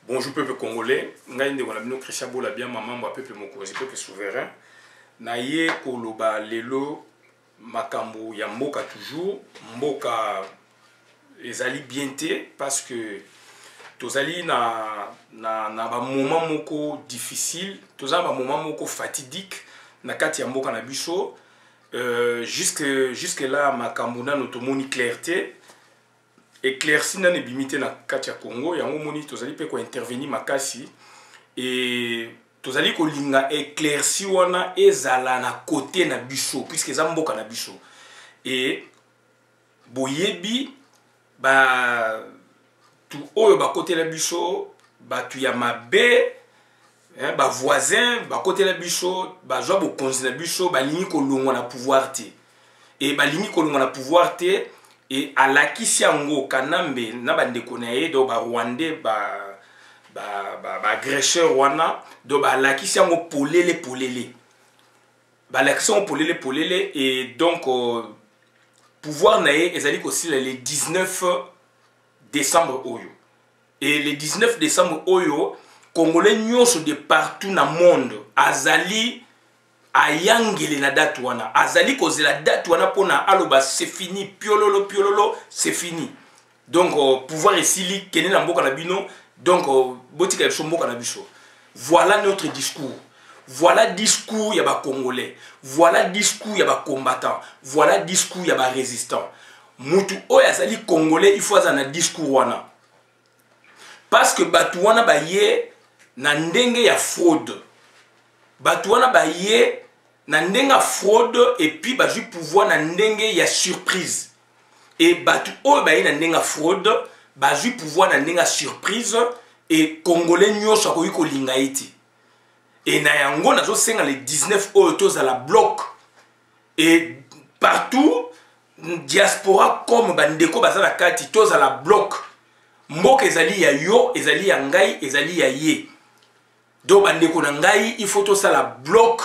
Bonjour peuple congolais, ngai on a bino Christian Bola bien maman peuple mokozi peuple souverain. Na ye koloba lelo makambo ya mboka toujours, mboka ezali bien te parce que tozali na ba moment moko difficile, tozali ba moment moko fatidique na kati ya mboka na biso. Jusque là makambo na notomoni clarté. Éclairci na nebimité na kati ya Congo yango moni tozali pe ko intervenir makasi et tozali ko linga éclairci wana ezala na côté na biso puisque eza mboka na biso et boyebi ba tu oyo ba côté na biso ba tu ya mabe ba voisin ba côté na biso ba joa bo konzi na biso ba lingi ko longwa na pouvoir te et ba lingi ko longwa na pouvoir te. Et à la Kisiango, Kanambe, Nabandeko nae, do ba Rwandais, ba agresseur wana, do ba la Kisiango polele. Ba la Kisiango polele, et donc, pouvoir nae, ezali aussi le 19 décembre Oyo. Et le 19 décembre Oyo, Congolais nyonso de partout na monde, azali, ayangele na date wana azali koze la date wana pona aloba c'est fini piololo c'est fini donc pouvoir esili kene na mboka na bino donc botika biso mboka na biso. Voilà notre discours, voilà discours ya ba congolais, voilà discours ya ba combattants, voilà discours ya ba résistants. Mutu oyo azali congolais il faut azana discours wana parce que batu wana ba ye na ndenge ya fraude. Batouana baye na ndenga fraude et puis baju pouvoir na ndenge ya surprise. Et batu o baye na ndenga fraude, baju pouvoir na ndenga surprise et congolais nyonso akoki kolinga iti. Et na yango nazo senga le 19 autos à la bloc. Et partout diaspora comme bandeko bazala kati tos à la bloc. Mboka ezali ya yo, ezali ya ngai, ezali ya ye. Donc bandeko na ngai il faut tout ça la bloc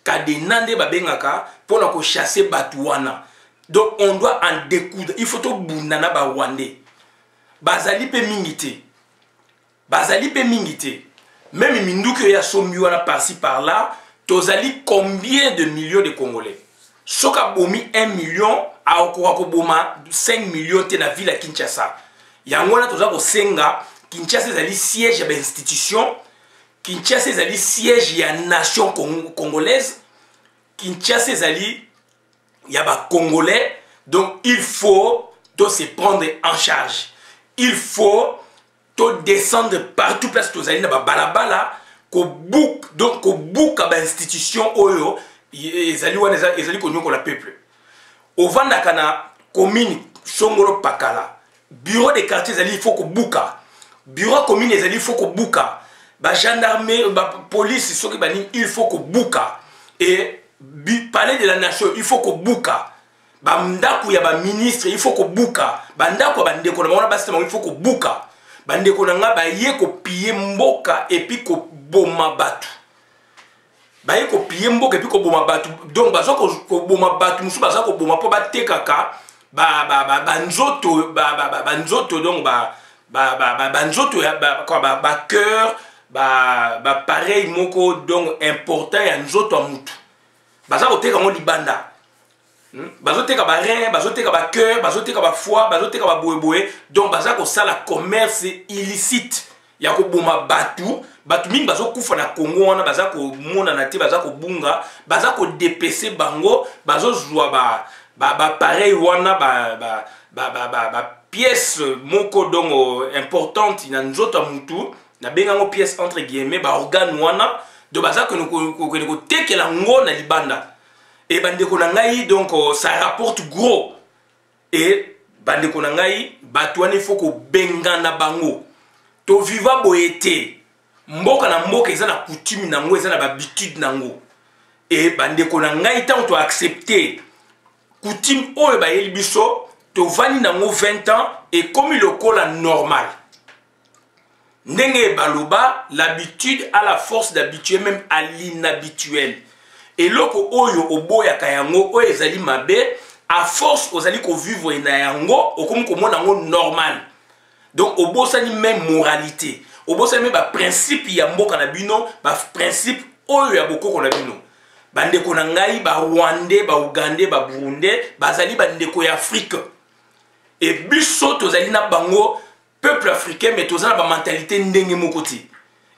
kadenande babengaka pour na ko chasser batouana. Donc on doit en découdre, il faut tout bundana ba Rwandais. Bazali pe mingité. Bazali pe mingité. Même minduke ya sombi wana par-ci par-là, tozali combien de millions de Congolais. Soka bomi 1 million a okora ko boma 5 millions te na ville ya Kinshasa. Yango na toza ko senga Kinshasa ezali siège ya institution. Kinshasa ezali siège ya nation congolaise. Kinshasa ezali ya ba congolais. Donc il faut se prendre en charge. Il faut descendre partout place tozali na ba balabala ko book donc ko book ba institution oyo ezali wana ezali konyo la peuple. Ovanda kana commune Songolo Pakala. Bureau de quartier ezali il faut ko booka. Bureau commune ezali il faut ko booka. Ba gendarmerie, ba police, il faut que bouka. Et palais de la nation, il faut que bouka. Ba mdaku ya ba ministre, il faut que bouka. Ba ndako ba ndeko na mona basema, il faut que bouka. Ba ndeko na nga ba ye ko piller mboka et puis ko boma batu. Ba ye ko piller mboka et puis ko boma batu. Donc ba zo ko boma batu, musu ba zo ko boma po ba tekaka ba nzoto nzoto donc ba nzoto ya ba cœur pareil moko donc important ya nzoto amutu baza koteka ngo libanda bazoteka ba rein bazoteka ba cœur bazoteka ba foie bazoteka ba boyeboye donc baza ko sala commerce illicite ya ko boma batu mingi bazokufa na Congo wana baza ko mona na te baza ko bunga baza ko dépêcher bango bazozwa ba pareil wana pièce moko donc importante na nzoto amutu na bengango pièce entre guillemets ba organe wana de baza que nous tekela ngo na libanda et bandeko na ngai donc ça rapporte gros et bandeko na ngai batouane il faut ko bengana bango to viva boyete mboka na mboka eza na coutume nango eza na habitude nango et bandeko na ngai tant to accepter coutume oyo ba yeli biso to vani nango 20 ans et comme le cola normal. Ndenge baloba, l'habitude a la force d'habituer même à l'inhabituel. Et loko oyo oboya kayango oyo ezali mabe, à force ozali ko vivre na yango, okomi ko mona ngo normal. Donc obosani même moralité. obosala ba principe ya mboka na bino ba principe oyo ya bokoko na bino bandeko na ngai ba Rwandais ba Ougandais ba Burundais bazali bandeko ya Afrique et biso tozali na bango peuple africain mais tozala ba mentalité ndenge moko ti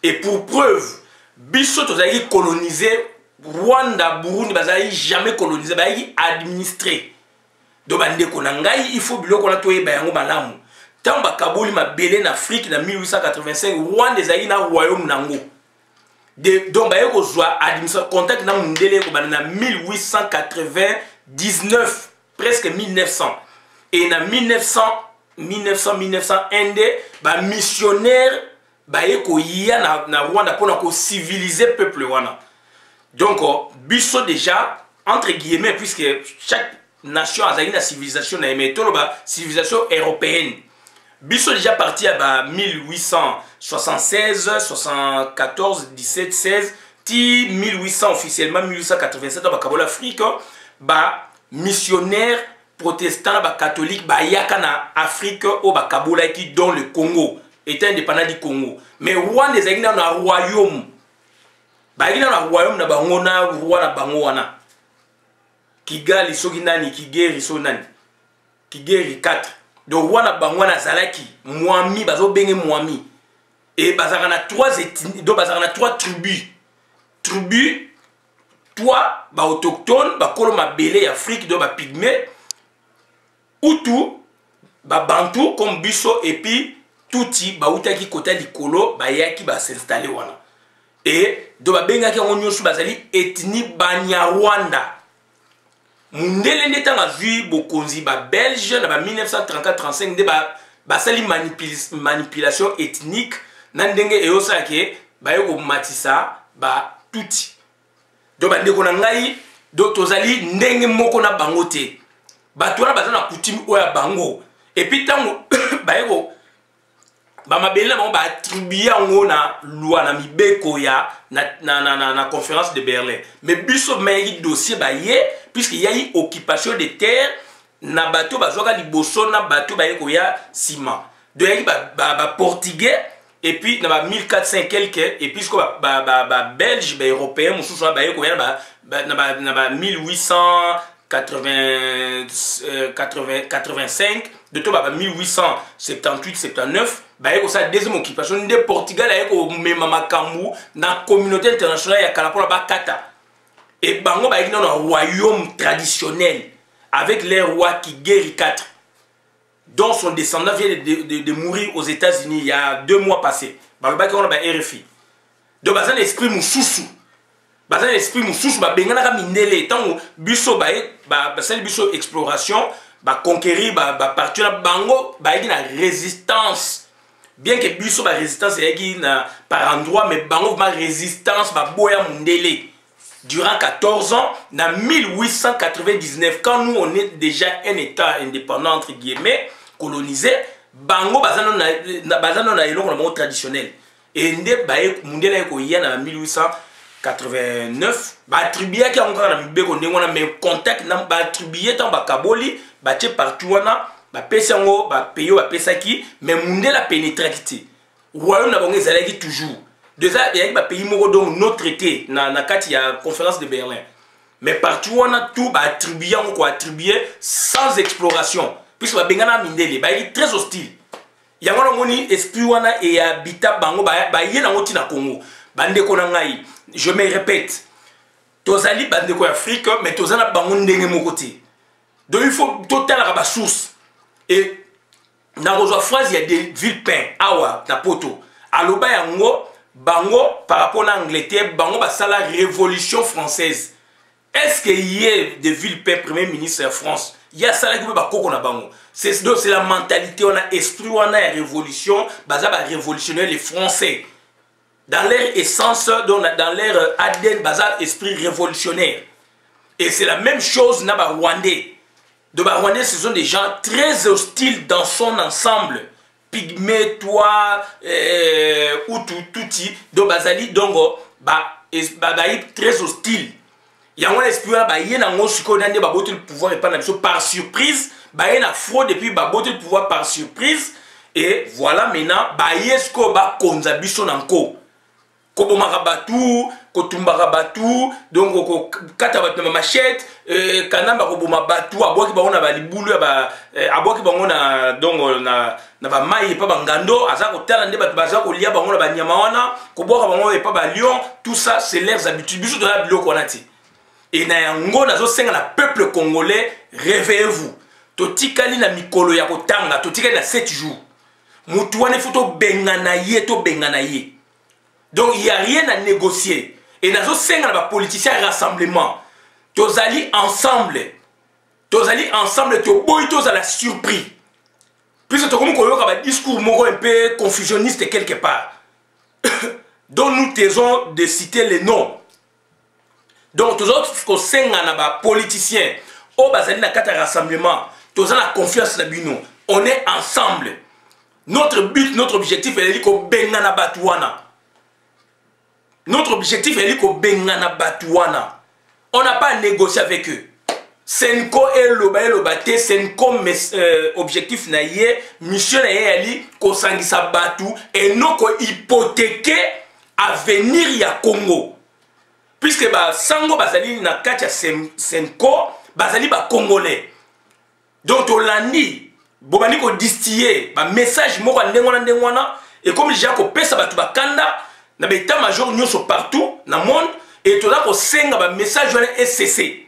et pour preuve biso tozali colonisé Rwanda Burundi bazali jamais colonisé bazali administré do bandeko na ngai il faut biloko na toyeba yango malamu tant bakaboli mabele na Afrique na 1885 Rwanda ezali na royaume nango donc baye ko zwa administration contact na mundele ko bana na 1899 presque 1900 et na 1901 ba missionnaire baye ko ya na Rwanda pona ko civiliser peuple wana donc biso déjà entre guillemets puisque chaque nation a une civilisation na méthode ba civilisation européenne biso déjà parti à 1876 74 17 16 ti 1800 officiellement 1887 ba kabola Afrique ba missionnaire protestant ba catholique ba yaka na Afrique au ba kabola qui dans le Congo était indépendant du Congo mais Rwanda ezali na royaume ba ina na royaume na bango na roi na bango wana Kigali soki nani Kigeri so nani Kigeri 4 donc wana bangwana zalaki mwami bazo benge mwami et bazaka na 3 ethnies donc bazaka na 3 tribus 3 ba autochtones ba kolo mabele Afrique donc ba pygmée Hutu ba bantu comme biso et puis tuti ba utaki kota likolo ba yaki ba s'installer wana et donc ba bengaki ngo nyosu bazali ethnie Banyarwanda mundele ndeta nga vu bokonzi ba belge na ba 1934-35 de ba sali manipulation ethnique na ndenge eyosa ke ba yoko matisa ba tuti do ba ndeko na ngai do tozali ndenge moko na bango te bato wana baza na coutume oya bango et puis tango ba yoko ba mabele na bango ba attribuer yango na loi na mibeko ya na conférence de Berlin mais biso mayi dossier ba ye puisqu'il y a eu occupation des terres na bateau bazoka liboso na bateau ba yeko ya ciment de yaki ba portugais et puis na ba 1400 quelques et puis ko ba belge ba européen mususu ba yeko ya na ba 1885 de to ba 1878 79 ba yeko sa deuxième occupation de Portugal yeko mema makambu na communauté internationale ya kala pona ba kata et bango ba dans un royaume traditionnel avec les rois Kigeri 4 dont son descendant vient de mourir aux États-Unis il y a 2 mois passés. Ba ki on ba RFI. Donc bazan esprit mususu. Bazan esprit mususu ba bengana ka mindele tango biso ba sel biso exploration ba conquérir ba partir na bango ba na résistance. Bien que biso ba résistance yaki na par endroit mais bango ba résistance ba boya mundele. Durant 14 ans, en 1899, quand nous on est déjà un état indépendant entre guillemets, colonisé, bango bazano na eloko na bango traditionnel. Et nde bae mundela ko yana en 1889, ba attribuer ki encore na mibeko ndenge na mais contact na ba attribuer tant ba kaboli, ba tie partout wana, ba pesa ngo ba payo ba pesa ki, mais mundela pénétralité. Royaume na bango ezalaki toujours. Déjà, il y a un pays qui notre traité dans la conférence de Berlin. Mais partout, on a tout attribué sans exploration. Puisque les gens sont très hostiles. Il y a un esprit et habitat bango na Congo. Je me répète. Tozali bandeko Afrique, mais tozana bango ndenge mokote. Donc il faut total la source. Et dans la phrase, il y a des villes peintes. Awa, na poto. Aloba yango. Bango, par rapport à l'Angleterre, Bango va la révolution française. Est-ce qu'il y a des villes pères premier ministre de France? Il y a ça qui va Bango. C'est la mentalité, on a esprit, on a la révolution, Baza va révolutionner les Français. Dans leur essence, dans leur ADN, Baza esprit révolutionnaire. Et c'est la même chose dans les Rwandais. Les Rwandais, ce sont des gens très hostiles dans son ensemble. Pygmée, toi, Hutu, Tuti, donc Bazali, Dongo, très hostile. Il y a un esprit, il y a un pouvoir par surprise, il y a une fraude et puis il y a le pouvoir par surprise, et voilà maintenant bayesko ba konza biso nanko kobomaka batu kotumbaka batu donc kokata batu na machette kanamba koboma batu abwaki bango na balibulu abwaki bango na donc na ba mai pa bangando aza kotala nde batu baza kolia bango na banyama wana kobwaka bango epa ba lion. Tout ça c'est leurs habitudes biso to la biloko wana ti et na yango nazo senga na peuple congolais, réveillez-vous. Totikali na mikolo ya kotanga, totikali na 7 jours. Mutu wana faut to bengana ye. Donc il y a rien à négocier. Et nazo senga na ba politiciens rassemblement. Tozali ensemble. To boy toza la surpris. Puisque to comme koyoka ba discours moko un peu confusionniste quelque part. Donc nous taisons de citer les noms. Donc, tous autres qui sont politiciens, au bazali na kata rassemblement, tous la confiance na bino, on est ensemble. Notre but, notre objectif est de bengana batuana. Notre objectif est de bengana batuana. On n'a pas négocié avec eux. Senko et lobate, Senko objectif na ye, mission na ye ali ko sangisa batu et non ko hypothéquer avenir ya Congo. Puisque ba sango bazali na katia Senko bazali ba congolais. Donc olandi bobani ko distiller ba message moko ndengwana et comme déjà ko pesa batu bakanda na beta major nyonso partout na monde et to la ko senga ba message wana SCC.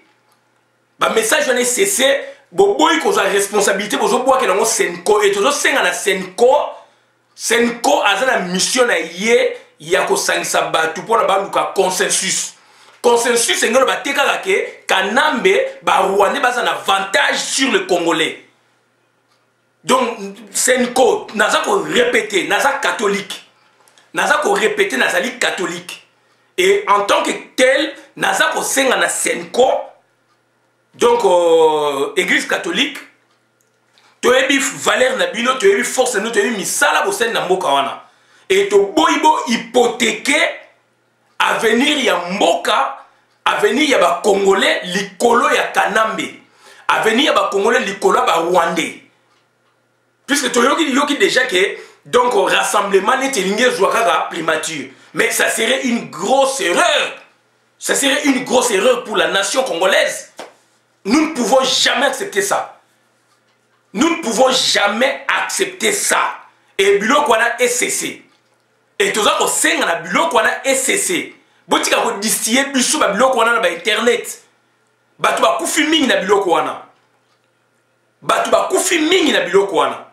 Ba message wana SCC boboyi ko za responsabilité bozo boa ke nango Senko et to senga na Senko azana mission na ye ya ko sangisa batu pona ba luka consensus. Consensus c'est que le Kanambe ba Rwandais basa un avantage sur le Congolais. Donc Senko naza ko répéter naza catholique. Naza ko répéter nazali catholique. Et en tant que tel naza ko senga na Senko donc église catholique to ebi valeur na bino to ebi force no to ebi misala bo sen na mboka wana. Et to boibo hypothéquer avenir ya mboka, avenir ya ba Congolais likolo ya Kanambe, avenir ya ba Congolais likolo ba Rwandais. Puisque tu yoki déjà que donc rassemblement n'était ligne Zouakara primature, mais ça serait une grosse erreur. Ça serait une grosse erreur pour la nation congolaise. Nous ne pouvons jamais accepter ça. Nous ne pouvons jamais accepter ça. Et biloko wana SCC. Et tout ça ko senga na biloko wana SCC. Botika ko distiller biso ba biloko wana na ba internet. Batu ba kufi mingi na biloko wana. Batu ba kufi mingi na biloko wana.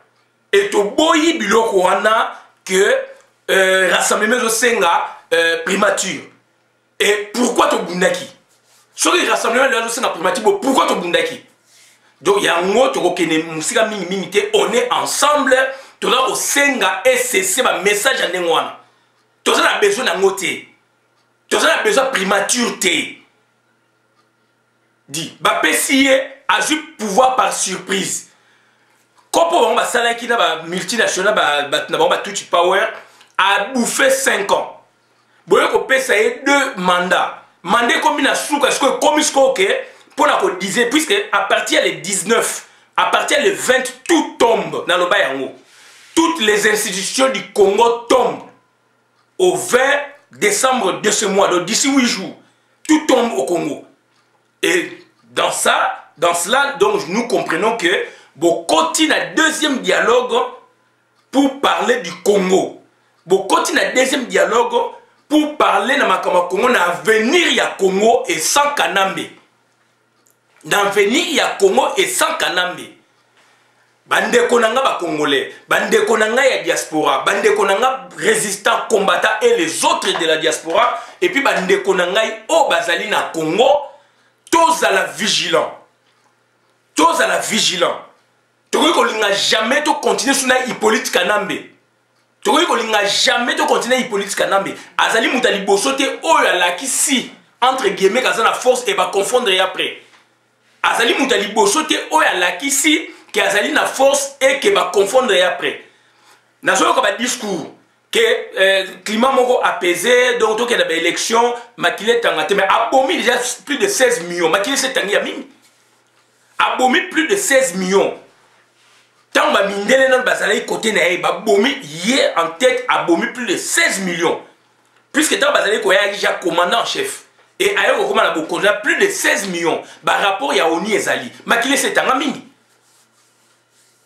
Et to boyi biloko wana que rassemblement zo senga primature. Et pourquoi to bundaki? Sur le rassemblement zo senga primature, pourquoi to bundaki? Donc il y a un mot to kene musika mingi mingi te, on est ensemble. Tu as au senga SCC ba message à nengwana. Tu as besoin d'un moté. Tu as besoin primature té. Dit ba PCA a eu pouvoir par surprise. Comme on va salaki na ba multinational ba tout power a bouffé 5 ans. Boye ko pesa 2 mandats. Mandé comme na souka est-ce que comme ce OK pour la disait puisque à partir le 19, à partir le 20 tout tombe dans le bayango. Toutes les institutions du Congo tombent au 20 décembre de ce mois, donc d'ici 8 jours, tout tombe au Congo. Et dans cela, donc nous comprenons que Bokoti a deuxième dialogue pour parler du Congo. Bokoti a deuxième dialogue pour parler de Makama Congo, l'avenir il y a Congo et sans Kanambe. L'avenir il y a Congo et sans Kanambe. Bande konanga ba Congolais, bande konanga ya diaspora, bande konanga résistants, combattants et les autres de la diaspora, et puis bande konanga o bazali na Congo, tous à la vigilant. Tous à la vigilant. Tu vois qu'on n'a jamais to continuer sur na Hippolyte Kanambe. Tu vois qu'on n'a jamais to continuer Hippolyte Kanambe. Azali mutali bosote o ya la ki si entre guillemets kazana force et va confondre et après. Azali mutali bosote o ya la ki si qui a la force et qui va confondre et après. Nous avons un discours que le climat est apaisé, donc il y a des élections, mais abomi déjà plus de 16 millions. Makile c'est un abomi plus de 16 millions. tant que mindele non bazali côté na ba bomi hier en tête a bomi plus de 16 millions puisque tant bazali ko ya déjà commandant en chef et ayo ko komana bokonza plus de 16 millions par rapport ya oni ezali makile c'est tanga mingi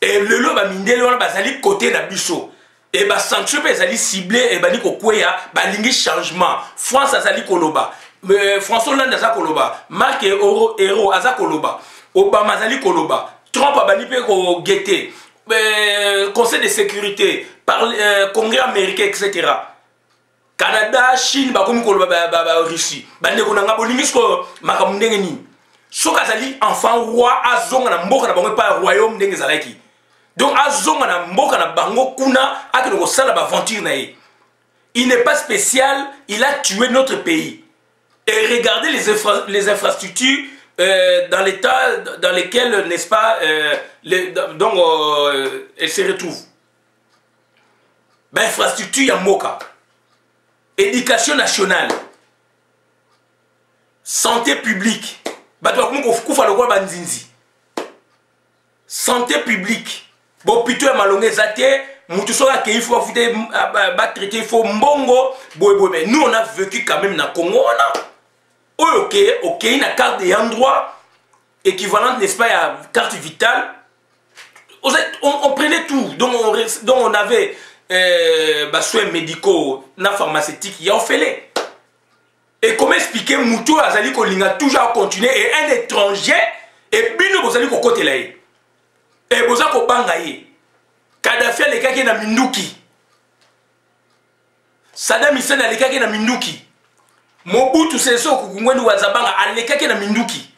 et le lo ba mindele on bazali côté na biso et ba sanction pe ezali ciblé et ba ni ko kweya ba lingi changement France azali koloba François Hollande aza koloba Marc Ayrault aza koloba Obama azali koloba Trump abani pe ko guetter Conseil de sécurité Congrès américain etc. Canada Chine bakomi koloba Russie bande ko nanga bolingi sko makambo ndenge nini soka azali enfant roi azonga na mboka na bango pa royaume ndenge zalaki donc azonga na mboka na bango kuna akino ko sala ba aventure na ye. Il n'est pas spécial, il a tué notre pays. Et regardez les infrastructures dans l'état dans lesquels, n'est-ce pas, elles se retrouvent. Ben, infrastructure Yamboka, éducation nationale, santé publique, santé publique, bon, plutôt à Malongé Zate, Moutoussola qu'il faut traiter, il faut mbongo, mais nous on a vécu quand même dans le Congo, ok, une carte d'endroit équivalente, n'est-ce pas, à carte vitale. On prenait tout, donc on avait soins médicaux, pharmaceutiques, il y a on fait. Et comment expliquer Moutou Azali Kolinga toujours continuer et un étranger et Bino Bozali Kokote là. Et Bozali Kobangaye. Kadhafi alekaki na Minduki. Saddam Hussein alekaki na Minduki. Mobutu Sese Okuku Wazabanga alekaki na Minduki.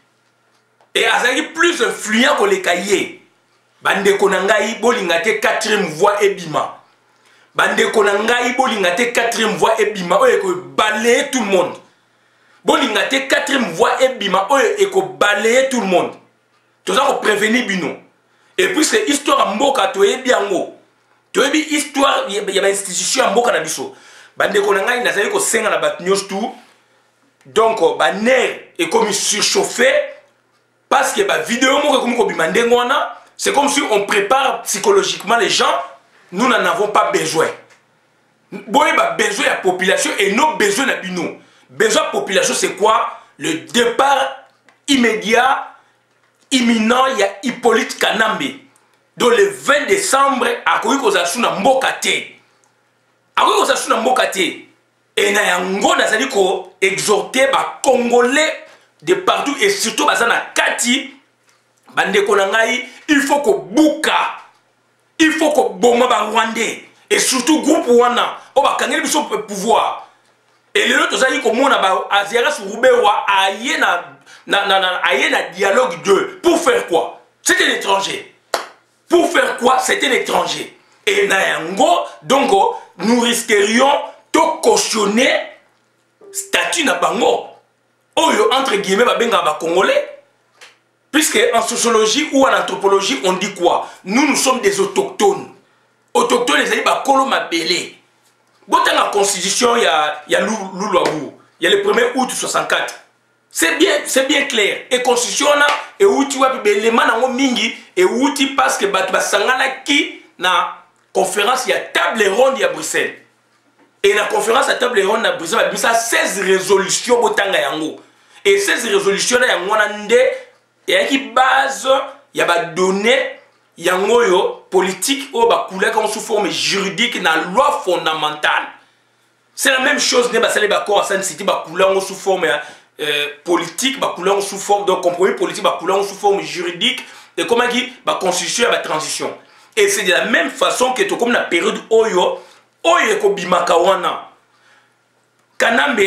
Et azali plus influent que les cahiers. Bande konangai bolingate 4e voie ebima. Bande konangai bolingate 4e voie ebima. Oye ko balayer tout le monde. Bolingate 4e voie ebima. Oye ko balayer tout le monde. Tout ça ko prévenir bino. Et puisque l'histoire en Mboka, tu es bien haut. Tu es bien histoire, il y a une institution en Mboka. Bande konanga, il n'a pas de la batnews tout. Donc, banner est comme surchauffé. Parce que la vidéo, c'est comme si on prépare psychologiquement les gens. Nous n'en avons pas besoin. Nous avons besoin de la population et nos besoins de nous. Besoin de la population, c'est quoi? Le départ immédiat. Imminent, il y a Hippolyte Kanambe. Donc le 20 décembre, à Kouzasuna Mbokate. À Kouzasuna Mbokate. Et na yango nazali ko exhorter ba Congolais de partout et surtout bazana Kati bande konangai, il faut ko buka. Il faut ko boma ba Rwandais et surtout groupe wana o ba kangeli biso pouvoir. Et le autre zali ko mona ba Azera Surubewa ayena na dialogue 2. Pour faire quoi? C'était l'étranger. Pour faire quoi? C'était l'étranger. Et Nayango, donc, nous risquerions de cautionner statut na bango. Oyo, entre guillemets, ba Congolais. Puisque en sociologie ou en anthropologie, on dit quoi? Nous sommes des autochtones. Autochtones, les ba kolo mabele. Dans la constitution, il y a Loulouabou. Il y a le 1er août 64. C'est bien clair. Et constitution et où tu vois l'élément dans mingi et où tu parce que sangana qui na conférence il y a table ronde à Bruxelles. Et la conférence à table ronde à Bruxelles il y a 16 résolutions botanga yango. Et 16 résolutions là yango nande et qui base il y a ba données yango yo politique au ba couleur comme sous forme juridique na loi fondamentale. C'est la même chose ne ba sale ba corps à city ba couleur sous forme politique, sous forme de compromis politique, sous forme juridique, et comment dire, constitution et transition. Et c'est de la même façon que comme la période Oyo Bimakawana. Kanambe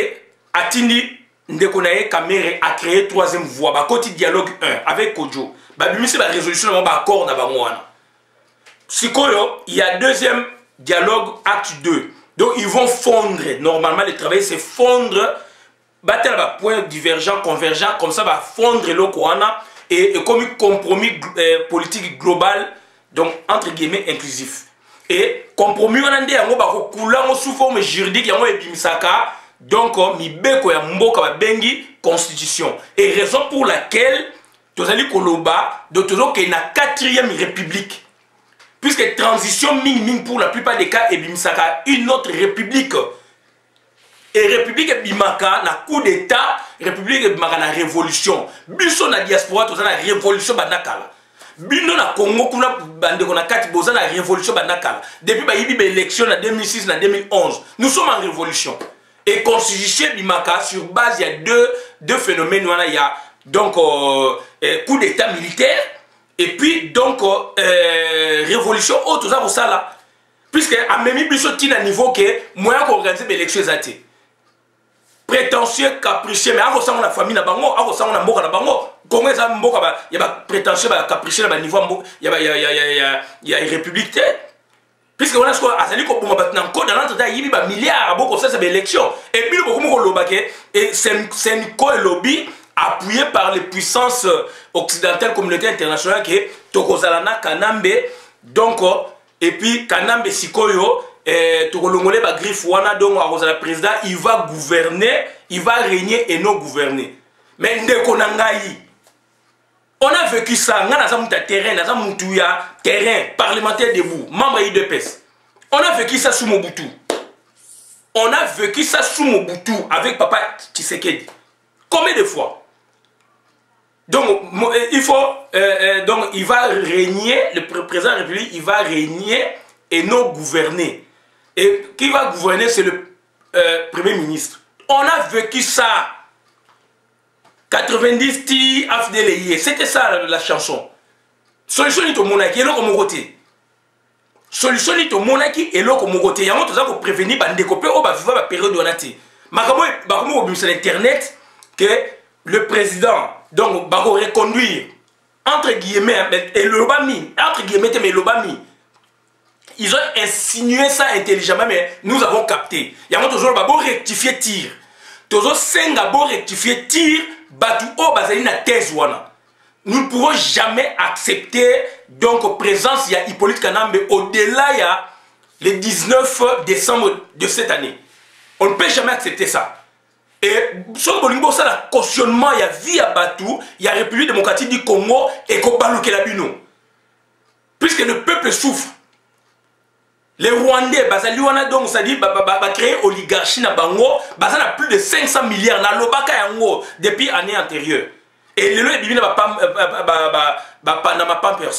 Atindi Ndekonaye Kamere a créé 3e voie, côté dialogue 1 avec Kodjo. C'est la résolution de l'accord na Bangwana. Sikoyo, il y a 2e dialogue acte 2. Donc ils vont fondre, normalement le travail c'est fondre. Battre à point divergent, convergent, comme ça va fondre le Koana et comme un compromis politique global, donc entre guillemets inclusif. Et compromis on a dit yango ba ko kula sous forme juridique yango ebimisaka donc mi beko ya mboka ba bengi constitution. Et raison pour laquelle tozali koloba de toujours que na 4e république. puisque transition ming pour la plupart des cas et bimisaka une autre république. Et république bimaka na coup d'état, république bimaka na révolution. Biso na diaspora to na révolution banakala. Bino na Congo kuna bande kona kati boza na révolution banakala. Depuis ba yibi élection na 2006 na 2011, nous sommes en révolution. Et constitution bimaka sur base il y a deux phénomènes il y a donc coup d'état militaire et puis donc révolution autre ça pour ça là. Puisque à même biso tina niveau que moyen qu'on organiser l'élection exaté. Prétentieux, capricieux, mais avant ça on a famille na bango, avant ça on a mboka na bango. Comment ça mboka ba y a pas prétentieux, ba capricieux na niveau mboka, y a république. Puisque on a ce qu'on a sali ko boma batna encore dans l'entretien yibi ba milliards boko ça c'est l'élection. Et puis beaucoup ko lobake et c'est un lobby appuyé par les puissances occidentales, communauté internationale qui est Tokozalana Kanambe donc et puis Kanambe Sikoyo Tokolongole ba griffe wana donc le président il va gouverner, il va régner et non gouverner. Mais ndeko nangai on a vécu ça, on a terrain parlementaire debout, membre IDPS. On a vécu ça sous Mobutu. On a vécu ça sous Mobutu avec Papa Tshisekedi. Combien de fois? Donc il faut donc il va régner, le président de la République, il va régner et non gouverner. Et qui va gouverner, c'est le Premier ministre. On a vécu ça. 90 ti afdeleye, c'était ça la chanson. Solution est au monarchie et l'autre au côté. Solution est au monarchie et l'autre au côté. Il y a un autre pour prévenir par découper au bas vivre la période où on a été. Makambo sur internet que le président donc va reconduire entre guillemets et l'obami entre guillemets mais l'obami. Ils ont insinué ça intelligemment mais nous avons capté. Il y a un toujours babo rectifier tir. Toujours senga bo rectifier tir. Nous ne pourrons jamais accepter donc présence il y a Hippolyte Kanambe au-delà il y a le 19 décembre de cette année. On ne peut jamais accepter ça. Et sur Bolingo ça la cautionnement il y a via Batou, il y a République démocratique du Congo et Kobaluke Labino. Puisque le peuple souffre. Les Rwandais, Bazaliwana donc ça dit créer oligarchie na bango, Bazal a plus de 500 milliards na lobaka yango depuis l'année antérieure. Et le bibina Panama Pampers.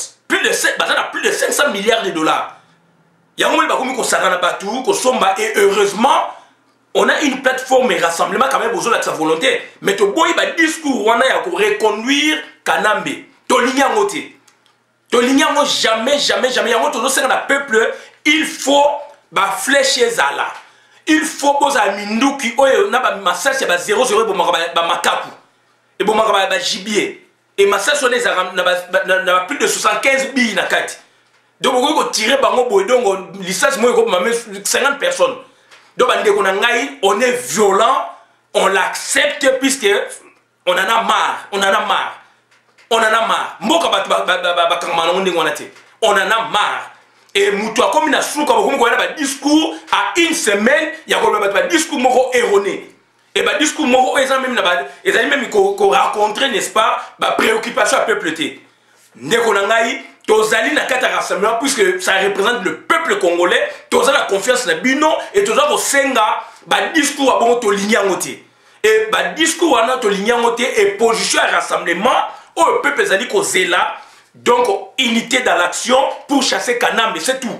Bazal a plus de 500 milliards de dollars. Yango il bakomi ko sarana batu, ko somba et heureusement on a une plateforme et rassemblement quand même besoin de sa volonté. Mais to boy ba discours wana ya ko reconduire Kanambe. To linya ngote. To linya ngo jamais yango to senga na peuple. Il faut flécher Zala. Il faut que Mindu qui a massage 0,0 pour makapu. Et pour ma gibier. Et massage n'a plus de 75 billes na kati. Donc on va tirer bango boy donc licence moi 50 personnes. Donc on est violent, on l'accepte puisque on en a marre, on en a marre. On en a marre. Et Moutoua, comme il a sous un discours à une semaine, il y a un discours erroné. Et un discours ils ont même rencontré, n'est-ce pas, préoccupation à peuple. Nekonangaï, Tozali n'a qu'à rassemblement, puisque ça représente le peuple congolais, Tozali la confiance dans Bino, et Tozali au Senga, discours à bon Tolignamote. Et discours à notre Lignamote et position à rassemblement, où le peuple Zali Kozela. Donc, unité dans l'action pour chasser Kanambe, c'est tout.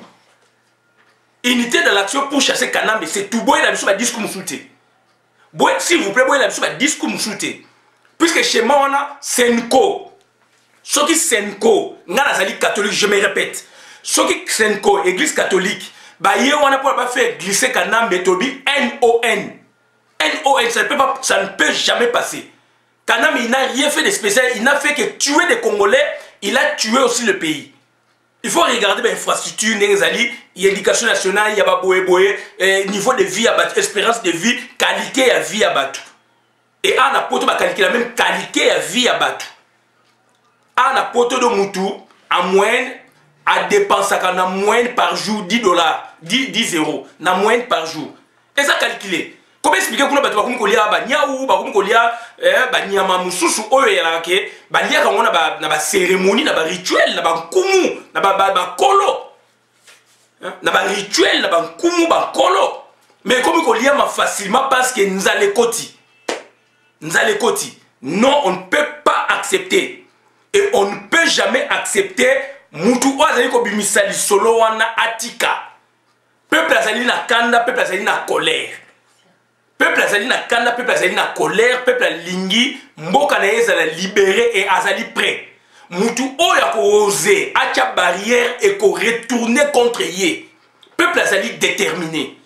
Unité dans l'action pour chasser Kanambe, c'est tout. Boy, il a besoin de discours moussouté. Boy, s'il vous plaît, boy, il a besoin de discours moussouté. Puisque chez moi, on a Senko. Ce qui Senko, on a la catholique, je me répète. Ce qui Senko, église catholique, on a pas fait glisser Kanambe, Tobi, N-O-N. N-O-N, ça ne peut jamais passer. Kanambe, il n'a rien fait de spécial, il n'a fait que tuer des Congolais. Il a tué aussi le pays. Il faut regarder l'infrastructure, il y a l'éducation nationale, il y a niveau de vie, espérance de vie, qualité de vie à Batou. Et on a poto qualité la même qualité de vie à Batou. On a poto de Moutou en moyenne à dépenser en moyenne par jour 10 dollars, 10 euros, en moyenne par jour. Et ça calculé. Comment expliquer que nous avons cérémonie, rituel, kolo. na ba rituel na ba nkumu ba kolo mais comme ko liama facilement parce que nous allons koti non on ne peut pas accepter et on ne peut jamais accepter mutu azali ko bimisali solo wana atika peuple azali na kanda peuple azali na colère peuple azali na kanda peuple azali na colère peuple alingi mboka na ezala libéré et azali prêt mutu oya ko oser acha barrière et ko retourner contre ye peuple azali déterminé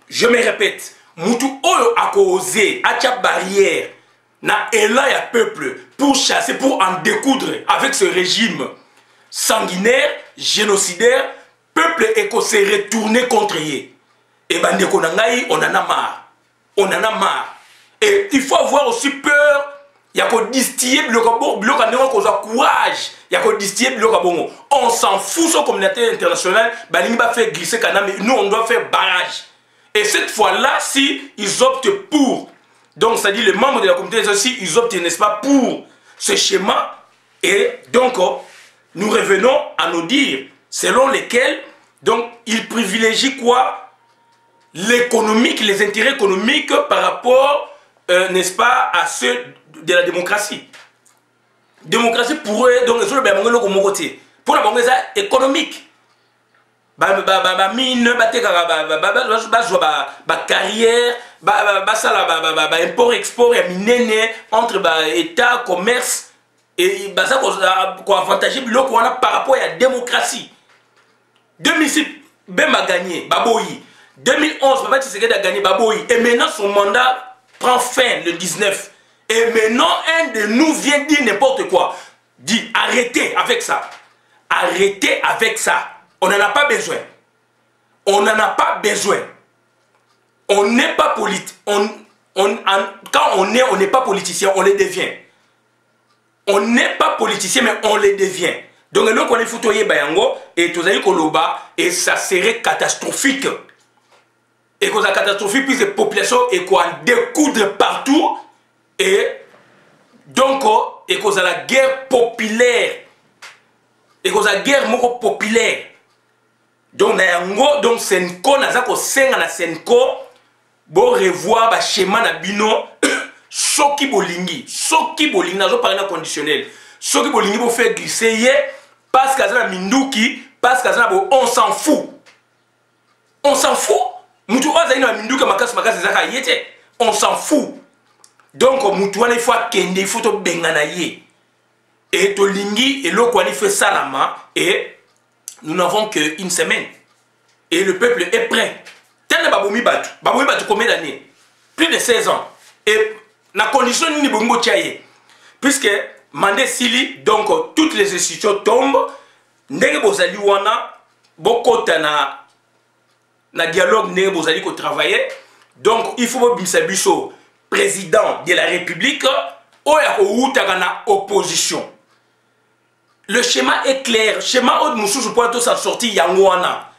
je me répète mutu oyo a ko oser acha barrière na élan ya peuple pour chasser pour en découdre avec ce régime sanguinaire génocidaire peuple et ko se retourner contre ye et bandeko na ngai on en a marre et il faut avoir aussi peur. Il y a qu'on distiller courage. Il y a qu'on distiller on s'en fout sur la communauté internationale. Balingi va faire glisser Kana, mais nous on doit faire barrage. Et cette fois-là, si ils optent pour, donc c'est-à-dire les membres de la communauté internationale, ils optent, n'est-ce pas, pour ce schéma. Et donc nous revenons à nous dire, selon lesquels, donc ils privilégient quoi? L'économique, les intérêts économiques par rapport, n'est-ce pas, à ceux de la démocratie. Démocratie pour eux, donc, pour la banque économique. Mine, carrière, import, export, entre État, commerce, et ça quoi avantager par rapport à la démocratie. 2006, Ben a gagné, Baboyi. 2011, Baba Tshisekedi a gagné, Baboyi. Et maintenant, son mandat prend fin le 19. Et maintenant, un de nous vient dire n'importe quoi. Dit, arrêtez avec ça. Arrêtez avec ça. On n'en a pas besoin. On n'en a pas besoin. On n'est pas politique. Quand on n'est pas politicien, on le devient. On n'est pas politicien, mais on le devient. Donc, là, on est foutoyé Bayango, et tout ça, et ça serait catastrophique. Et que ça catastrophique, puis les populations, et qu'on découdre partout. Et donc, et cause à la guerre populaire, et cause à la guerre populaire. Donc, donc Senko, Nazako Senga na Senko, bon revoir le schéma na bino, soki bolingi, nazo parler na conditionnel, soki bolingi bo faire glisser, parce que ça minduki, parce que ça on s'en fout. On s'en fout. Mutu oza ina minduki makasi zaka yete, on s'en fout. Donc, il faut kende, il faut to bengana ye. Et to lingi, et l'eau il fait salama, et nous n'avons qu'une semaine. Et le peuple est prêt. Tel que Baboumi Batu combien d'années? Plus de 16 ans. Et la condition ni bongo tchaye. Puisque Mandé Sili, donc toutes les institutions tombent, ndenge bozali wana, bokota na dialogue ndenge bozali ko travailler. Donc, il faut bimsa biso président de la République ou na opposition. Le schéma est clair. Schéma haute moussou pour tout ça sorti yangwana.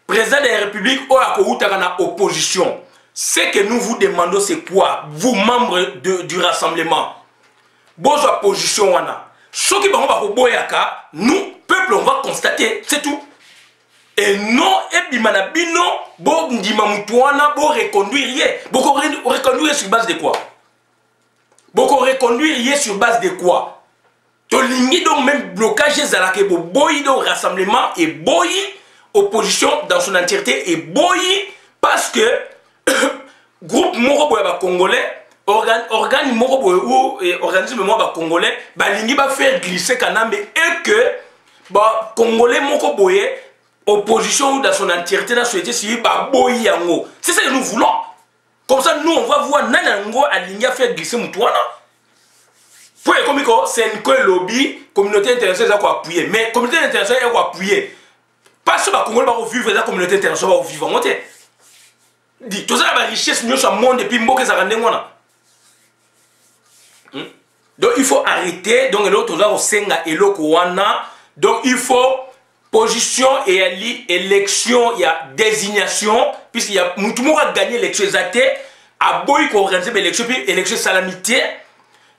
Président de la République ou na opposition. Ce que nous vous demandons c'est quoi? Vous membres du rassemblement. Bonne opposition wana. Ce qui va nous peuple on va constater, c'est tout. Et non, et bimana bino, bo ndima mutuana, bo reconduire, bo reconduire sur base de quoi? Bo reconduire sur base de quoi? To ligné donc même blocage zalake bo boyi donc rassemblement et boyi opposition dans son entièreté et boyi parce que groupe moko boya ba congolais organe moko boya ou organisme moko ba congolais ba lingi ba faire glisser kanambe et que ba congolais moko boya opposition dans son entièreté dans la société civile ba boyi yango. C'est ça que nous voulons. Comme ça nous on va voir nanango aligné à faire glisser mutuana. Pour les comiques, c'est un lobby, communauté internationale qui a appuyé. Mais la communauté internationale a appuyé. Pas ce que les Congolais vont vivre, la communauté internationale va vivre. Dit, tout ça, la richesse, nous sommes monde depuis Mboké Zarandengwana. Donc il faut arrêter. Donc l'autre, tout ça, Senga et l'Okowana. Donc il faut position et élection, il y a désignation. Puisqu'il y a tout le monde a gagné l'élection exacte. À Boy qui organise l'élection, puis l'élection salamité.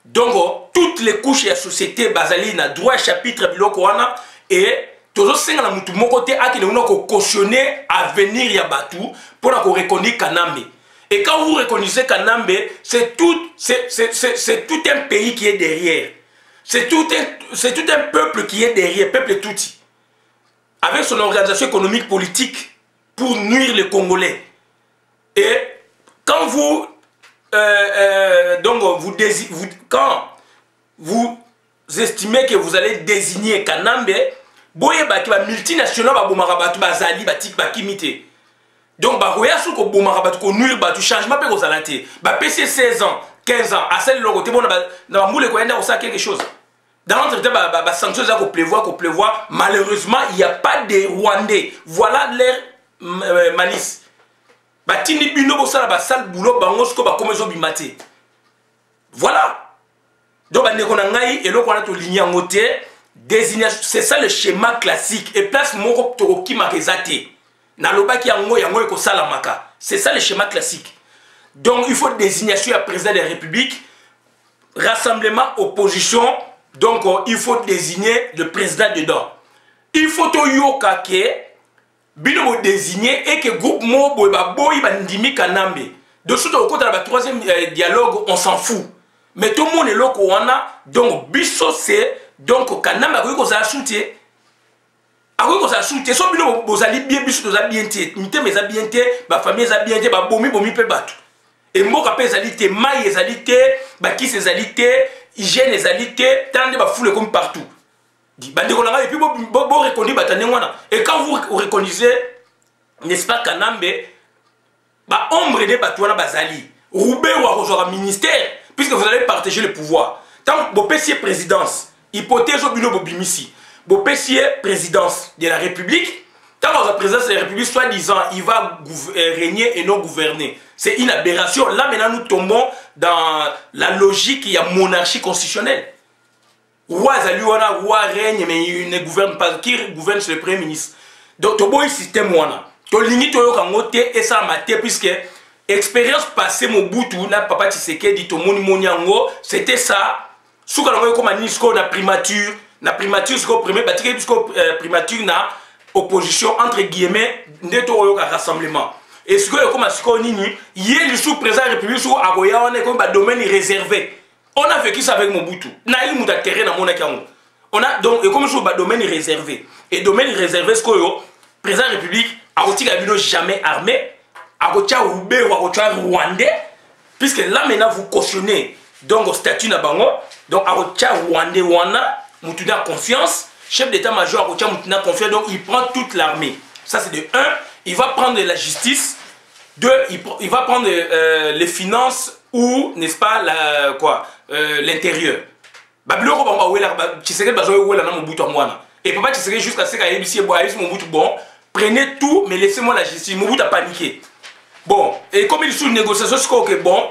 Donc, toutes les couches de la société, Bazali, na droit chapitre biloko wana et Tozo senga na mutu moko te akene una ko cautionner avenir ya batu pour ko reconnaître Kanambe. Et quand vous reconnaissez Kanambe, c'est tout un pays qui est derrière. C'est tout un peuple qui est derrière, peuple Tutsi. Avec son organisation économique politique pour nuire les Congolais. Et quand vous quand vous estimez que vous allez désigner Kanambe, boye ba ki ba multinational ba bomaka batu bazali batik ba kimité. Donc ba roya sou ko bomaka batu ko nuire batu changement pe ko zalate. Ba PC 16 ans, 15 ans, à celle là côté bon na moule ko enda ça quelque chose. Dans l'entretien ba sanctions ça ko prévoit, malheureusement il y a pas de Rwandais. Voilà leur malice. Ba tindi bino bo sala ba sal boulot bango sko ba komezo bimate. Voilà. Donc ba ndeko na ngai eloko na to ligne ngote désignation, c'est ça le schéma classique. Et place moko toki makezate. Na lobaki yango ko sala maka. C'est ça le schéma classique. Donc il faut désignation à président de la République, rassemblement opposition. Donc il faut désigner le président dedans. Il faut to yoka ke bino mo désigner et que groupe mo boy ba ndimi Kanambe. De suite au côté de la troisième dialogue, on s'en fout. Mais tout le monde est là wana, donc biso c'est donc Kanambe a ko za soutien. A ko za soutien so bino bozali bien biso za bien té, mité mais za bien té, ba famille za bien té, ba bomi pe batu. Et mboka pe ezali té, mai ezali té, ba kisi ezali té, hygiène ezali té, tande ba foule comme partout. Et puis, vous reconnaissez Batane wana. Et quand vous reconnaissez, n'est-ce pas, Kanambe, bah, ombre de Batouana Bazali, Roubé ou à ministère, puisque vous allez partager le pouvoir. Tant que vous payez présidence, hypothèse au bureau Bobimisi, vous payez présidence de la République, tant que la présidence de la République, soi-disant, il va régner et non gouverner. C'est une aberration. Là, maintenant, nous tombons dans la logique, il y a monarchie constitutionnelle. Roi Zaliwana, roi règne, mais il ne gouverne pas. Qui gouverne, c'est le premier ministre. Donc, tu as un système. Tu as limite et ça m'a puisque expérience passée, Mobutu, na papa Tshisekedi, tout le monde, c'était ça. Sous quand on a comme na primature, c'est le premier, primature, na opposition, entre guillemets, neto rassemblement. Et ce que comme il y a le sous-président de la République, sous Agoya, on est comme un domaine réservé. On a vécu ça avec Mobutu. On a donc, comme je dis, domaine réservé. Et domaine réservé, ce que le président de la République a jamais armé, a Roubaix ou a Rwandais, puisque là maintenant vous cautionnez donc au statut Nabango, donc a Rwandais, Moutuna confiance, chef d'état-major a Moutuna confiance, donc il prend toute l'armée. Ça c'est de 1, il va prendre la justice, 2, il va prendre les finances ou, n'est-ce pas, l'intérieur. Et papa Tshisekedi jusqu'à ce qu'il bon, prenez tout, mais laissez-moi la justice. Mobutu a paniqué. Bon, et comme il est sous négociation, c'est que bon,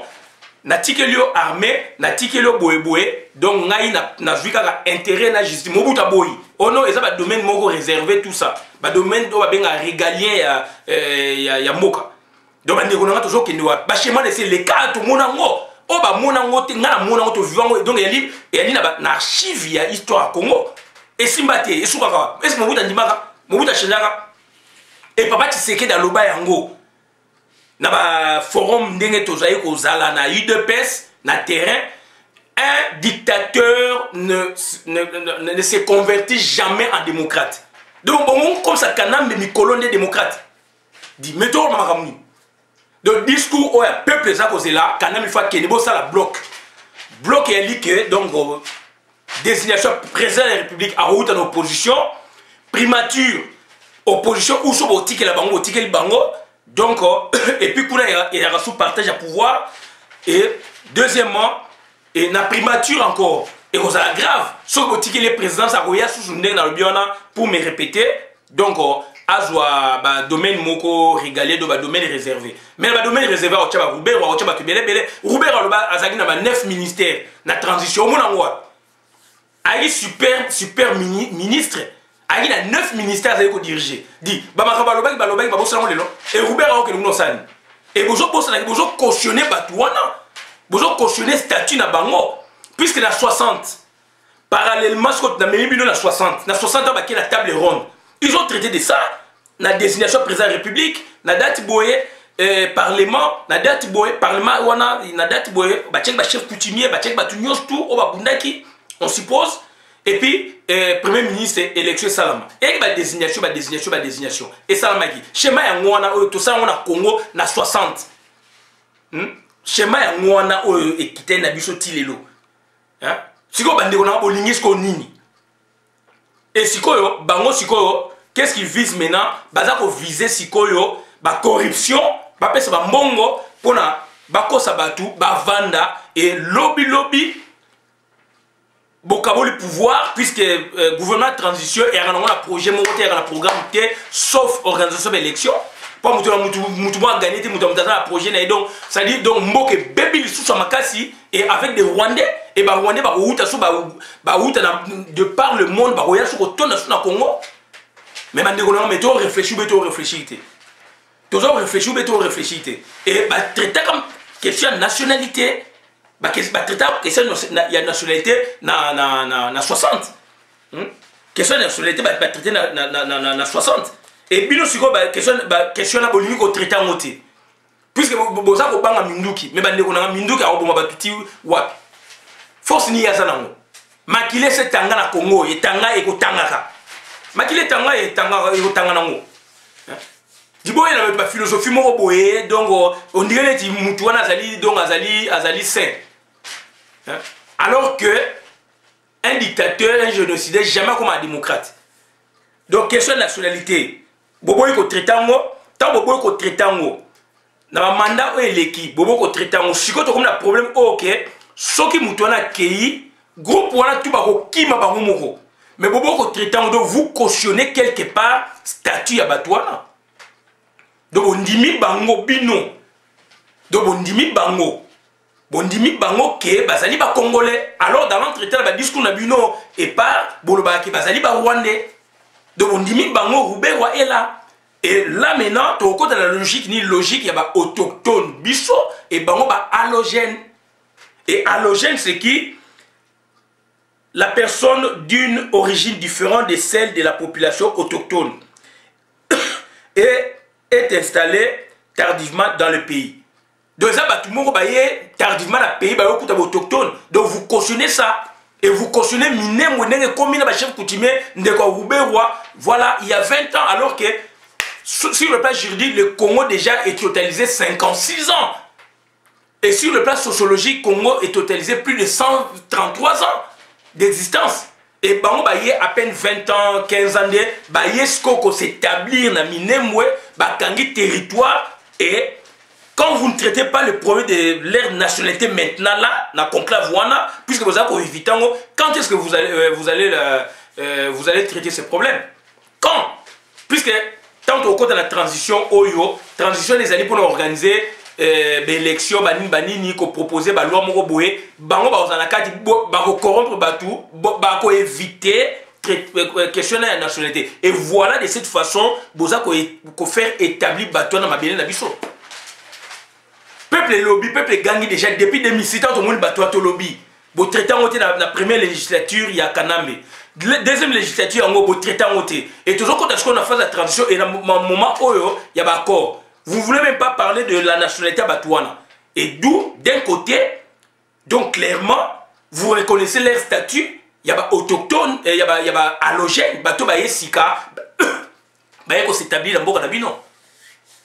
na tikelio armé, na tikelio boé, donc na vu intérêt na justice. Mobutu a boy. Oh non, et ça va domaine mogo réservé tout ça. Ba domaine doit bien régalien ya moka. Donc on a toujours que nous ba schéma de c'est les cas tout monango. Oh ba monango te ngana monango to vivant donc il y a na archive ya histoire Congo. Et simbate et soukaka. Est-ce que Mobutu andimaka? Mobutu a chenaka. Et papa Tshisekedi dans loba yango. Na ba forum ndenge tozayi ko zala na UDPS na terrain. Un dictateur ne se convertit jamais en démocrate. Donc bon comme ça Kanambe Mikolo des démocrates. Dit mettons makamuni. Donc discours au peuple ça causé là Kanambe il faut que niveau ça la bloc. Bloc est dit que donc désignation président de la République à haute en opposition, primature opposition ou sur le ticket la bango ticket le bango. Donc et puis il y a sous partage à pouvoir et deuxièmement et la primature encore et on a grave sur le ticket les présidents ça roya sous dans le biona pour me répéter donc azwa ba domaine moko régalé do ba domaine réservé mais ba domaine réservé au tchaba Roubaix au tchaba kebele Roubaix ba azaki na ba 9 ministères na transition mona ngwa ayi super ministre ayi na 9 ministères azali ko diriger dit ba makaba lobaki ba bosala lelo et Roubaix a okelo no sani et bozo bosa na bozo cautionner batuana bozo cautionner statut na bango puisque na 60 parallèlement ce que na memi bino na 60 ans ba ki la table ronde Ils ont traité de ça. La désignation président de la République, la date boye, Parlement, la date boye, Parlement, la date boye, chef coutumier, tout, on suppose. Et puis, Premier ministre, élection Salama. Et désignation. Et Salama qui, schéma tout ça, on a Congo, na 60. Schéma on a équité na biso tilelo. Si on a bolingi ce nini. Et sikoyo, bango sikoyo, qu'est-ce qu'ils visent maintenant? Baza ko viser sikoyo, ba corruption, ba pesa ba mbongo, pona ba kosa batu, ba vanda et lobby. Bokaboli pouvoir, puisque le gouvernement de transition est un projet, un programme, sauf organisation d'élection. Pas moutouma gagné, moutouma projet, donc ça dit donc moke bébé sous sa makasi et avec des Rwandais et bah Rwandais bah de par le monde bah voyage sur automne sur le Congo. Mais maintenant mais toi réfléchis, toujours réfléchir et bah traiter comme question de nationalité. Question de nationalité na 60. Question de nationalité traité na 60. Et puis nous question na bolimi ko traiter en ôté. Puisque boza ko banga minduki, mais bande ko na minduki a bomba batuti wapi. Force ni ya zanango. Makile se tanga na Congo, et tanga e ko tangaka. Makile tanga e tanga nango. Diboye na ba philosophie moko boye, donc on dirait que mutu wana azali donc azali saint. Alors que un dictateur, un génocidaire, jamais comme un démocrate. Donc, question de nationalité. Bobo est traité en haut. Tant Bobo est traité en haut. Dans le mandat où il est qui, Bobo est traité en haut. Si vous avez un problème, ok. Ce qui est un pays, groupe wana tout bako qui m'a pas moko. Mais Bobo est traité en haut. Donc, vous cautionnez quelque part statut à Batouana. Donc, on dit bango bino. Donc, on dit bango. Bondimi bango ke bazali ba congolais alors dans l'entretien ba discours na bino et pas boloba ke bazali ba rwandais donc bondimi bango Roubaix est là et là maintenant to ko dans la logique ni logique ya ba autochtone biso et bango ba allogène et allogène c'est qui la personne d'une origine différente de celle de la population autochtone et est installée tardivement dans le pays. Donc, tout le monde tardivement dans le pays, autochtone. Donc, vous cautionnez ça. Et vous cautionnez miné, comme le chef coutumier, voilà, il y a 20 ans, alors que sur le plan juridique, le Congo déjà est totalisé 56 ans. Et sur le plan sociologique, le Congo est totalisé plus de 133 ans d'existence. Et bango baye à peine 20 ans, 15 ans, baye skoko s'établir na minemwe, bakangi territoire et quand vous ne traitez pas le problème de leur nationalité maintenant là, na conclave wana, puisque vous avez évité, quand est-ce que vous allez traiter ce problème? Quand? Puisque tant au cours de la transition oyo, transition des années pour organiser l'élection banini ko proposer ba loi moko boye, bango ba ozana kati ba ko corrompre batou, ba ko éviter questionner la nationalité. Et voilà de cette façon, boza ko faire établir batou na mabele na biso. Peuple lobby, peuple gangi déjà depuis 2006, tout le monde bateau à lobby. Vous traitez en la première législature, il y a Kanambe. Deuxième législature, vous traitez en et toujours quand on a fait la transition, et dans le moment où il y a un accord, vous ne voulez même pas parler de la nationalité batouana. Et d'où, d'un côté, donc clairement, vous reconnaissez leur statut, il y a des autochtones, il y a des allogènes, bateau baye sika, baye ko s'établit dans Boka Nabino.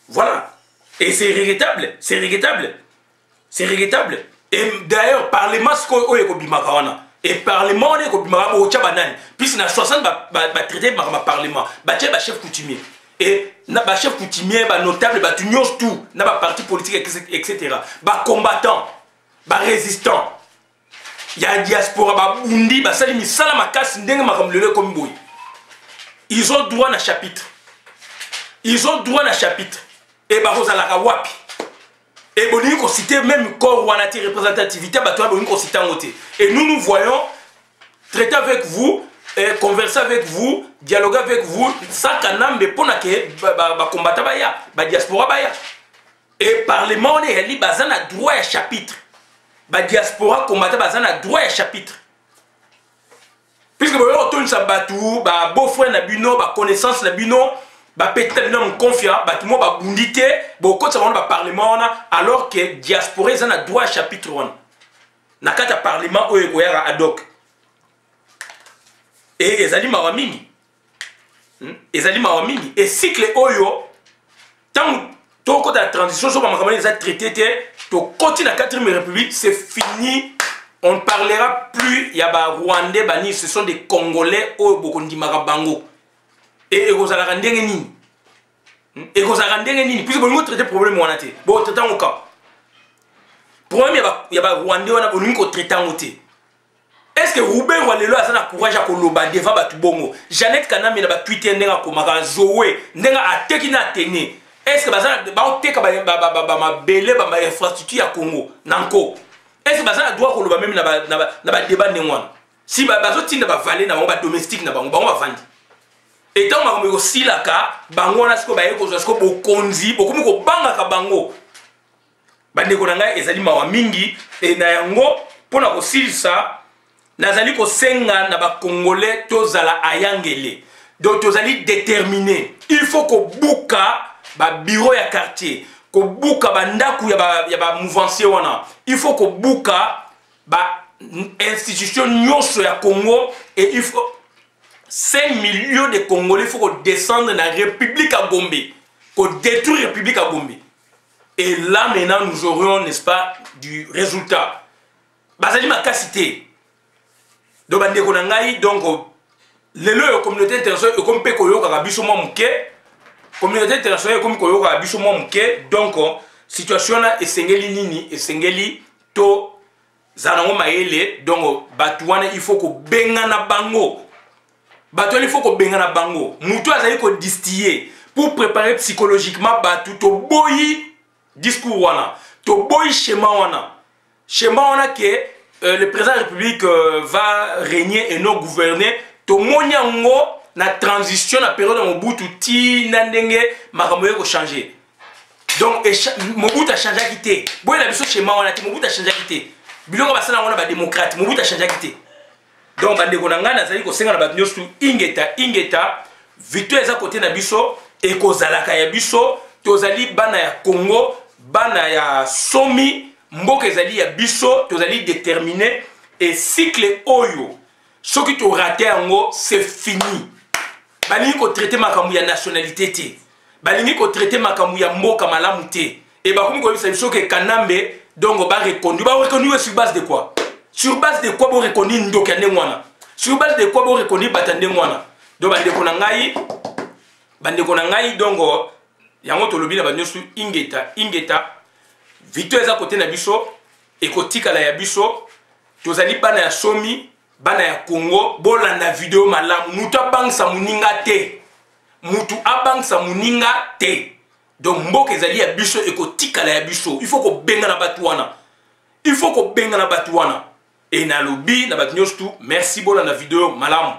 Voilà. Et c'est regrettable, c'est regrettable. C'est regrettable. Et d'ailleurs, Parlement, c'est quoi Bimakawana. Et Parlement, on est comme Bimakawana, au Tchabanani. Puisque dans 60, traité par Parlement, chef coutumier. Et na chef coutumier, notable, tout, na parti politique, etc. Combattant, résistant. Il y a diaspora, Bundi, Salimi, Salamakas, Ndenga comme Boy. Ils ont droit à un chapitre. Ils ont droit à un chapitre. Et Barozalaka Wapi. Et bon, nous citer même corps ou anati représentativité, et nous voyons traiter avec vous, converser avec vous, dialoguer avec vous, ça kanam mais pour que combattre baya, diaspora baya. Et parlement on est libre, bazana droit à chapitre. Diaspora combattre bazana droit à chapitre. puisque boyo otonisa batu ba beau-frère na bino ba connaissance na bino ba peut-être non confiant batu mo ba bundité beaucoup ça ba parlement alors que diaspora ça na droit chapitre 1 na kata parlement oyo ko yara ad hoc et ezali mawa mingi ezali mawa mingi et cycle oyo tant toko la transition sur ma les a traité to continue la 4e république c'est fini. On ne parlera plus, il y a des Rwandais, bani, ce sont des Congolais, au Bokondi Marabango. Et vous allez rendre ni. Et vous allez rendre ni. Puis vous traiter le problème, on a été. Bon, traiter au cas. Problème, il y a des Rwandais, on a besoin de traiter en côté. Est-ce que Roubaix Rwandais a le courage à Koloba devant Batubongo? Jeannette Kanam, il a Twitter, il a Komara, Zoé, il a Tekina Tene. Est-ce que Bazan a Teka Bele, infrastructure à Congo? Nanko. Est-ce que ça doit qu'on même na débat néanmoins si bazo tinda ba valer na ba domestique na bango ba vandi et tant ma ko silaka bango na siko ba yeko zo siko bokonzi bokomi ko banga ka bango bande ko nanga ezali mawa mingi et na yango pona ko silisa nazali ko senga na ba congolais tozala ayangele donc tozali déterminé il faut ko buka ba bureau ya quartier ko buka bandaku ya ba mouvance wana il faut ko buka ba institution nyonso ya Congo et il faut 5 millions de Congolais il faut ko descendre dans la République à Gombe ko détruire la République à Gombe et là maintenant nous aurions n'est-ce pas du résultat bazali makasité do bande ko ngai donc lelo communauté internationale comme pe ko yoka biso mo muke communauté internationale comme ko yoka biso mo muke donc situation là esengeli nini esengeli to zanango maele donc batuana il faut ko bengana bango batuana il faut ko bengana bango mutu azali ko distiller pour préparer psychologiquement batu to boyi discours wana to boyi schéma wana que le président de la République va régner et non gouverner to monyango na transition na période Mobutu ti na ndenge makambo ko changer. Donc Mobutu a changé à quitter. Boy la biso schéma wana ti Mobutu a changé à quitter. Bilongo basana wana ba démocrate Mobutu a changé à quitter. Donc bande ko nanga nazali ko senga na ba nyosu ingeta victoire eza côté na biso et ko zalaka ya biso tozali bana ya Congo bana ya somi mboka ezali ya biso tozali déterminé et cycle oyo soki to raté yango c'est fini. Balingi ko traiter makambu ya nationalité te. Balingi ko traiter makambu ya mboka malamu te. Et ba komi ko bisa biso ke Kanambe donc ba reconnu sur base de quoi? Sur base de quoi bo reconnu ndoka ndengwana? Sur base de quoi bo reconnu batandengwana? Donc bande ko ngai donc yango to lobi na banyosu ingeta victoire eza côté na biso et kotika la ya biso tozali bana ya somi bana ya Congo bolanda video malamu mutu abangisa muninga te mutu abangisa muninga te donc mboka ezali ya biso et kotika la ya biso il faut ko benga na batu wana et na lobi na batu nyosu merci bolanda video malamu.